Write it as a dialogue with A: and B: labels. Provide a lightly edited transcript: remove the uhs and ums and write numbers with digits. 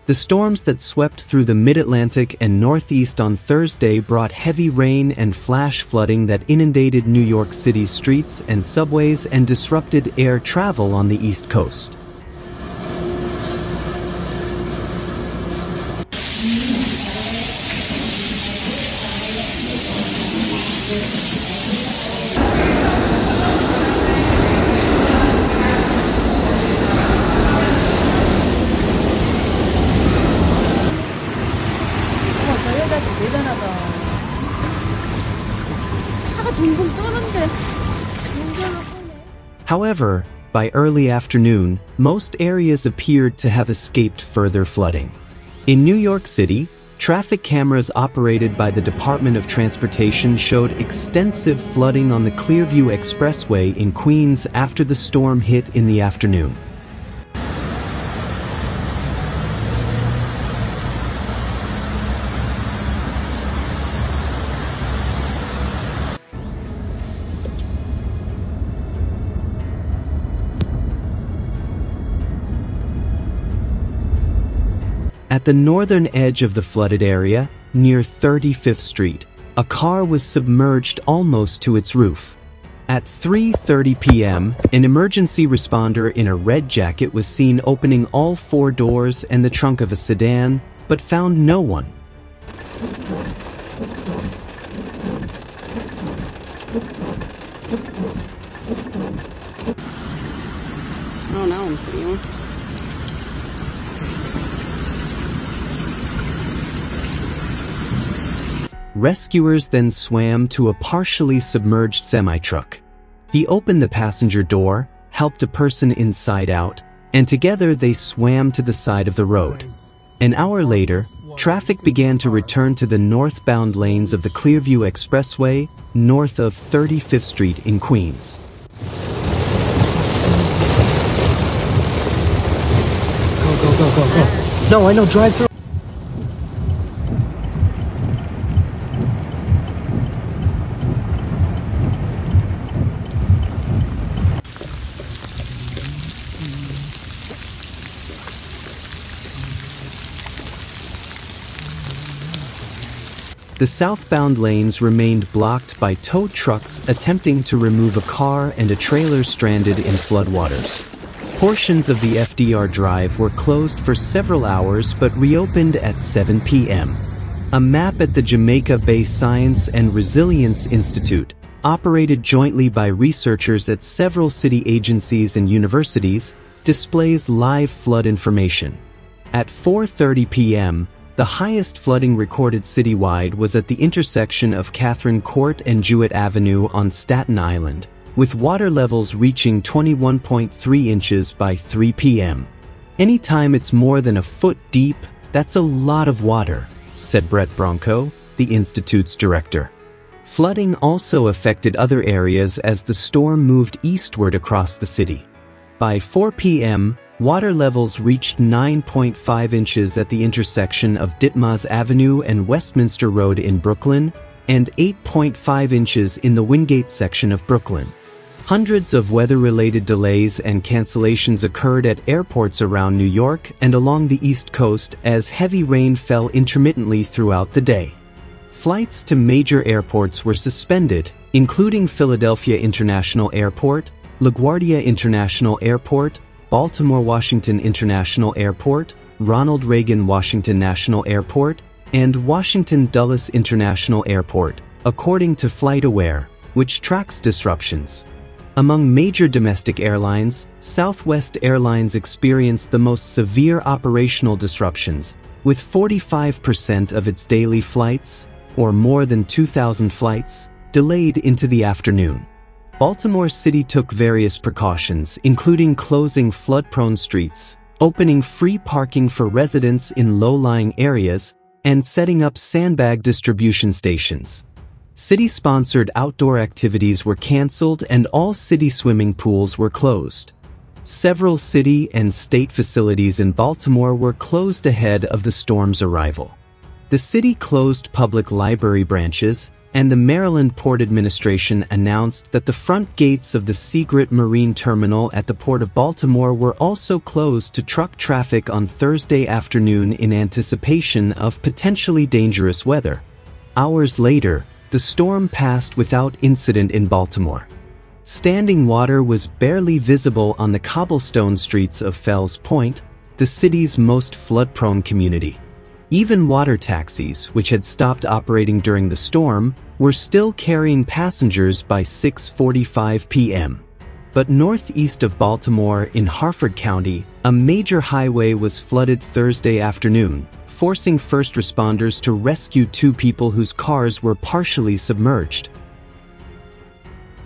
A: The storms that swept through the mid-Atlantic and Northeast on Thursday brought heavy rain and flash flooding that inundated New York City's streets and subways and disrupted air travel on the East Coast. However, by early afternoon, most areas appeared to have escaped further flooding. In New York City, traffic cameras operated by the Department of Transportation showed extensive flooding on the Clearview Expressway in Queens after the storm hit in the afternoon. At the northern edge of the flooded area, near 35th Street, a car was submerged almost to its roof. At 3:30 p.m., an emergency responder in a red jacket was seen opening all 4 doors and the trunk of a sedan, but found no one.
B: Oh, now I'm feeling.
A: Rescuers then swam to a partially submerged semi-truck. He opened the passenger door, helped a person inside out, and together they swam to the side of the road. An hour later, traffic began to return to the northbound lanes of the Clearview Expressway, north of 35th Street in Queens.
C: Go. No, I know, drive through.
A: The southbound lanes remained blocked by tow trucks attempting to remove a car and a trailer stranded in floodwaters. Portions of the FDR Drive were closed for several hours but reopened at 7 p.m. A map at the Jamaica Bay Science and Resilience Institute, operated jointly by researchers at several city agencies and universities, displays live flood information. At 4:30 p.m., the highest flooding recorded citywide was at the intersection of Catherine Court and Jewett Avenue on Staten Island, with water levels reaching 21.3 inches by 3 p.m. Anytime it's more than a foot deep, that's a lot of water, said Brett Bronco, the Institute's director. Flooding also affected other areas as the storm moved eastward across the city. By 4 p.m., water levels reached 9.5 inches at the intersection of Ditmas Avenue and Westminster Road in Brooklyn, and 8.5 inches in the Wingate section of Brooklyn. Hundreds of weather-related delays and cancellations occurred at airports around New York and along the East Coast as heavy rain fell intermittently throughout the day. Flights to major airports were suspended, including Philadelphia International Airport, LaGuardia International Airport, Baltimore-Washington International Airport, Ronald Reagan Washington National Airport, and Washington Dulles International Airport, according to FlightAware, which tracks disruptions. Among major domestic airlines, Southwest Airlines experienced the most severe operational disruptions, with 45% of its daily flights, or more than 2,000 flights, delayed into the afternoon. Baltimore City took various precautions, including closing flood-prone streets, opening free parking for residents in low-lying areas, and setting up sandbag distribution stations. City-sponsored outdoor activities were canceled and all city swimming pools were closed. Several city and state facilities in Baltimore were closed ahead of the storm's arrival. The city closed public library branches, and the Maryland Port Administration announced that the front gates of the Seagrit Marine Terminal at the Port of Baltimore were also closed to truck traffic on Thursday afternoon in anticipation of potentially dangerous weather. Hours later, the storm passed without incident in Baltimore. Standing water was barely visible on the cobblestone streets of Fells Point, the city's most flood-prone community. Even water taxis, which had stopped operating during the storm, were still carrying passengers by 6:45 p.m. But northeast of Baltimore, in Harford County, a major highway was flooded Thursday afternoon, forcing first responders to rescue two people whose cars were partially submerged.